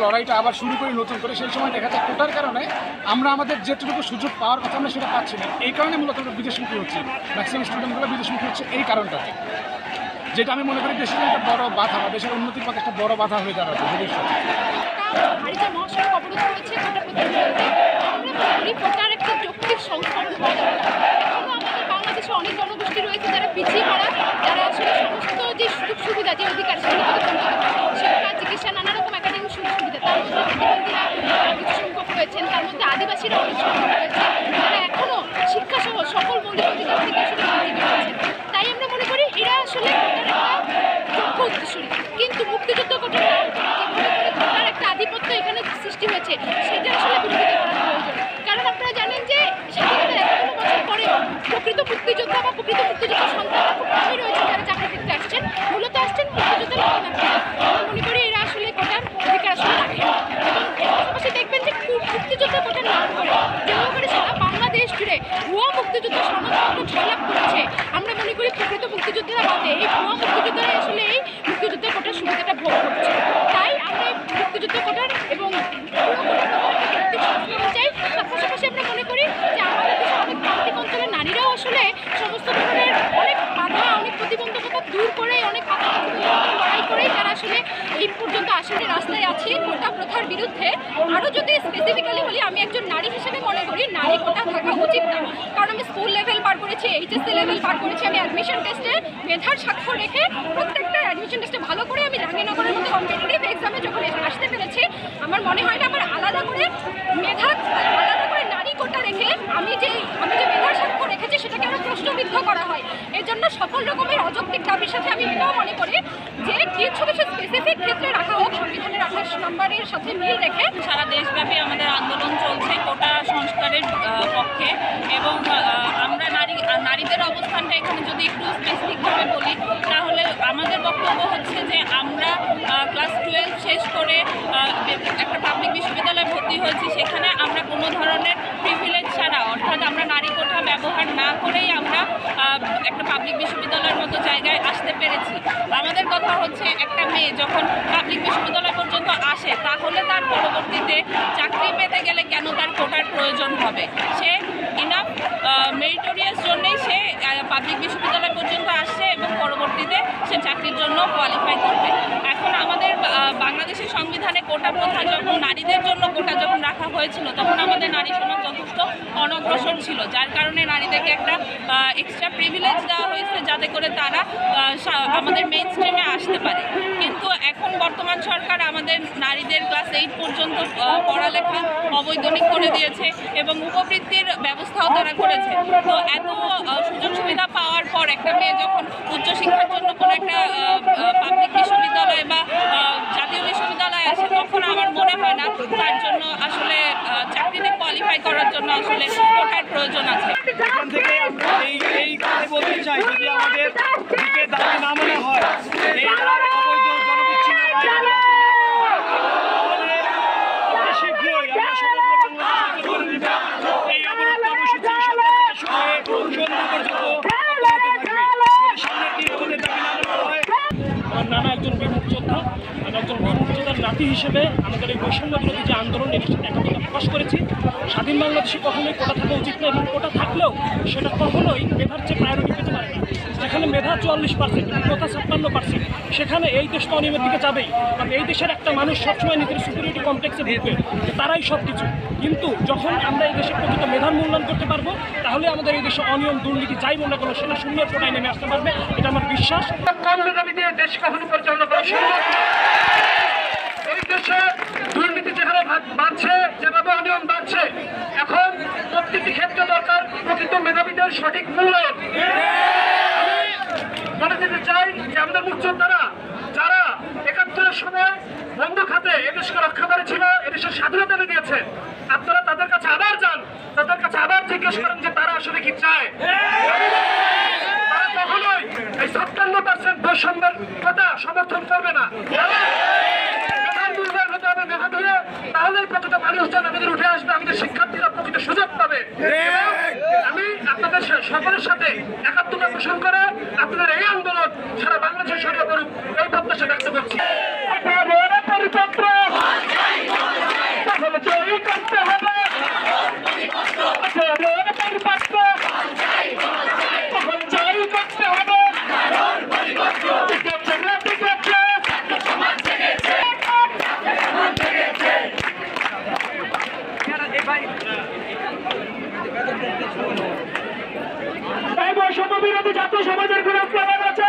লড়াইটা আবার শুরু করি নতুন করে, সেই সময় দেখা যায় কোটার কারণে আমরা আমাদের যেটুকু সুযোগ পাওয়ার কথা আমরা সেটা পাচ্ছি না। এই কারণে মূলত আমরা বিদেশমুখী হচ্ছে, ম্যাক্সিমাম স্টুডেন্টগুলো বিদেশমুখী হচ্ছে এই কারণটাতে, যেটা আমি মনে করি দেশের একটা বড় বাধা বা দেশের উন্নতির পথে একটা বড় বাধা হয়ে দাঁড়াবে ভবিষ্যতে। মহাসড়ক অবরোধ করেছে কোটার একটা যৌক্তিক সংস্করণ হওয়া দরকার। এখনো আমাদের বাংলাদেশে অনেক জনগোষ্ঠী রয়েছে যারা পিছিয়ে পড়া, যারা আসলে সমস্ত যে সুযোগ সুবিধা, যে অধিকার, সেগুলো শিক্ষা, চিকিৎসা, নানা রকম একাডেমিক সুযোগ সুবিধা, তার মধ্যে প্রতিবন্ধীরা কিছু সংখ্যক রয়েছেন, তার মধ্যে আদিবাসীরা অনেক সংখ্যক রয়েছে, যারা এখনও শিক্ষা সহ সকল মৌলিক অধিকার থেকে আসলে বঞ্চিত রয়েছে। তাই আমরা মনে করি এরা আসলে কোটার একটা যোগ্য উদ্দেশ্যী, কিন্তু মুক্তিযুদ্ধ কোটার কোটার একটা আধিপত্য এখানে সৃষ্টি হয়েছে, সেটা আসলে বিরোধিতা করা প্রয়োজন। কারণ আপনারা জানেন যে স্বাধীনতার 51 বছর পরেও প্রকৃত মুক্তিযোদ্ধা বা প্রকৃত মুক্তিযোদ্ধা সন্তানরা খুব কমই রয়েছে যারা চাকরি ক্ষেত্রে আসছেন, মূলত আসছেন মুক্তিযোদ্ধা লাভ। আমরা মনে করি এরা আসলে কোটার অধিকার আসলে রাখেন। এবং এর পাশাপাশি দেখবেন যে মুক্তিযোদ্ধা কোটার নাম করে যেভাবে করে সারা বাংলাদেশ জুড়ে ভুয়া মুক্তিযোদ্ধা সনদপত্র ঝালাপ করেছে, আমরা মনে করি প্রকৃত মুক্তিযোদ্ধারা বাদে এই ভুয়া মুক্তিযোদ্ধারা আসলে এই মুক্তিযোদ্ধা কোটার সুবিধাটা ভোগ করছে। তাই আমরা এই মুক্তিযোদ্ধা কোটার এবং চাই। তার পাশাপাশি আমরা মনে করি যে আমাদের দেশে অনেক প্রান্তিক অঞ্চলের নারীরাও আসলে সমস্ত ধরনের অনেক বাধা, অনেক প্রতিবন্ধকতা দূর করে, অনেক লড়াই করেই তারা আসলে এই পর্যন্ত আসলে রাস্তায় আছি কোটা প্রথার বিরুদ্ধে। আরও যদি স্পেসিফিক্যালি বলি, আমি একজন নারী হিসেবে মনে করি নারী কোটা থাকা উচিত না। কারণ আমি স্কুল লেভেল পার করেছি, এইচএসসি লেভেল পার করেছি, আমি অ্যাডমিশন টেস্টে মেধার স্বাক্ষর রেখে প্রত্যেকটা অ্যাডমিশন টেস্টে ভালো করে আমি জাহাঙ্গীরনগরের মধ্যে কম্পিটিটিভ এক্সামে যখন আসতে পেরেছি, আমার মনে হয় না আমার আলাদা করে নারী কোটা রেখে আমি যে মেধার স্বাক্ষর রেখেছি সেটাকে আমরা প্রশ্নবিদ্ধ করা হয়। এর জন্য সকল রকমের অযৌক্তিক দাবির সাথে আমি এটাও মনে করি যে কিছু কিছু স্পেসিফিক ক্ষেত্রে রাখা হোক, সংবিধানের 28 নম্বরের সাথে মিল রেখে। সারা দেশব্যাপী আমাদের আন্দোলন চলছে কোটা সংস্কারের পক্ষে, এবং আমরা নারীদের অবস্থানটা এখানে যদি একটু স্পেসিফিকভাবে বলি, তাহলে আমাদের বক্তব্য হচ্ছে যে আমরা ক্লাস 12 শেষ করে একটা পাবলিক বিশ্ববিদ্যালয়ে ভর্তি হয়েছি, সেখানে আমরা কোনো ধরনের প্রিভিলেজ ছাড়া, অর্থাৎ আমরা নারী কোটা ব্যবহার না করেই আমরা একটা পাবলিক বিশ্ববিদ্যালয়ের মতো জায়গায় আসতে পেরেছি। আমাদের কথা হচ্ছে একটা মেয়ে যখন পাবলিক বিশ্ববিদ্যালয় পর্যন্ত আসে, তাহলে তার পরবর্তীতে চাকরি পেতে গেলে কেন তার কোটার প্রয়োজন হবে? সে ইনাফ মেরিটোরিয়াস জন্যেই সে পাবলিক বিশ্ববিদ্যালয় পর্যন্ত আসছে এবং পরবর্তীতে সে চাকরির জন্য কোয়ালিফাই করবে। এখন আমাদের বাংলাদেশের সংবিধানে কোটা প্রথা যখন নারীদের জন্য কোটা যখন রাখা হয়েছিল, তখন আমাদের নারী সমাজ যথেষ্ট অনগ্রসর ছিল, যার কারণে নারীদেরকে একটা এক্সট্রা প্রিভিলেজ দেওয়া হয়েছে যাতে করে তারা আমাদের মেইন স্ট্রিমে আসতে পারে। কিন্তু এখন বর্তমান সরকার আমাদের নারীদের ক্লাস 8 পর্যন্ত পড়ালেখা অবৈতনিক করে দিয়েছে এবং উপবৃত্তির ব্যবস্থাও তারা করেছে। তো এত সুযোগ সুবিধা পাওয়ার পর একটা মেয়ে যখন উচ্চশিক্ষার জন্য কোনো একটা পাবলিক বিশ্ববিদ্যালয় বা জাতীয় বিশ্ববিদ্যালয়ে আসে, তখন আমার মনে হয় না তার জন্য আসলে চাকরিতে কোয়ালিফাই করার জন্য আসলে কোটার প্রয়োজন আছে। এখান থেকে এই কথা বলতে চাই, যদি আমাদের দিকে দাবি না মনে হয়, এই অবৈধ জনবিচ্ছিন্ন শীঘ্রই আমরা সমগ্র বাংলাদেশে করে দিব। এই অবরোধ কর্মসূচি সকাল থেকে শুরু হয়ে সন্ধ্যা পর্যন্ত অব্যাহত থাকবে। যদি সামনের দিন আমাদের দাবি না মনে হয়। আমার নানা একজন বিমুখ যোদ্ধা, আমি একজন বিমুখ যোদ্ধার নাতি হিসেবে আমাদের এই বৈষম্য বিরোধী যে আন্দোলন, এটি একতা প্রকাশ করেছি। স্বাধীন বাংলাদেশে কখনোই কোটা থাকা উচিত না, এবং কোটা থাকলেও সেটা কখনোই মেধার চেয়ে প্রায়োরিটি পেতে পারে না। যেখানে মেধা 44%, কোটা 56%, সেখানে এই দেশ তো অনিয়মের দিকে যাবেই। কারণ এই দেশের একটা মানুষ সবসময় নিজের সিকিউরিটি কমপ্লেক্সে ভুগবে যে তারাই সব কিছু। কিন্তু যখন আমরা এই দেশের প্রকৃত মেধার মূল্যায়ন করতে পারবো, তাহলে আমাদের এই দেশে অনিয়ম, দুর্নীতি যাই মনে করো সেটা শূন্যের কোটায় নেমে আসতে পারবে, এটা আমার বিশ্বাস। কম মেধাবী দিয়ে দেশ কখনো পরিচালনা করা সম্ভব না। এই দেশে দুর্নীতি যেভাবে বাড়ছে, যেভাবে অনিয়ম বাড়ছে, এখন প্রত্যেকটি ক্ষেত্রে দরকার প্রকৃত মেধাবীদের সঠিক মূল্যায়ন। মনে দিতে চাই যে আমাদের মুক্তিযোদ্ধারা যারা 71-এর সময় বন্দুক হাতে এদেশকে রক্ষা করেছিল, এদেশের স্বাধীনতা এনে দিয়েছে, আপনারা তাদের কাছে আবার যান, তাদের কাছে আবার জিজ্ঞেস করেন যে তারা আসলে কি চায়। তারা কখনোই এই 57% বৈষম্যের কথা সমর্থন করবে না। মেধা দিয়ে তাহলেই প্রকৃত মানুষজন আমাদের উঠে আসবে, আমাদের শিক্ষার্থীরা প্রকৃত সুযোগ পাবে। আমি আপনাদের সকলের সাথে একাত্মতা পোষণ করে আপনাদের এই আন্দোলন সারা বাংলাদেশে ছড়িয়ে পড়ুক, এই প্রত্যাশা ব্যক্ত করছি। পরিপত্র তাহলে জয়ী করতে হবে আঠারোর পরিপত্র তখন জয়ী করতে হবে ঠিক আছে না ঠিক আছে এই বৈষম্য বিরোধী ছাত্র সমাজের কোন স্লোগান আছে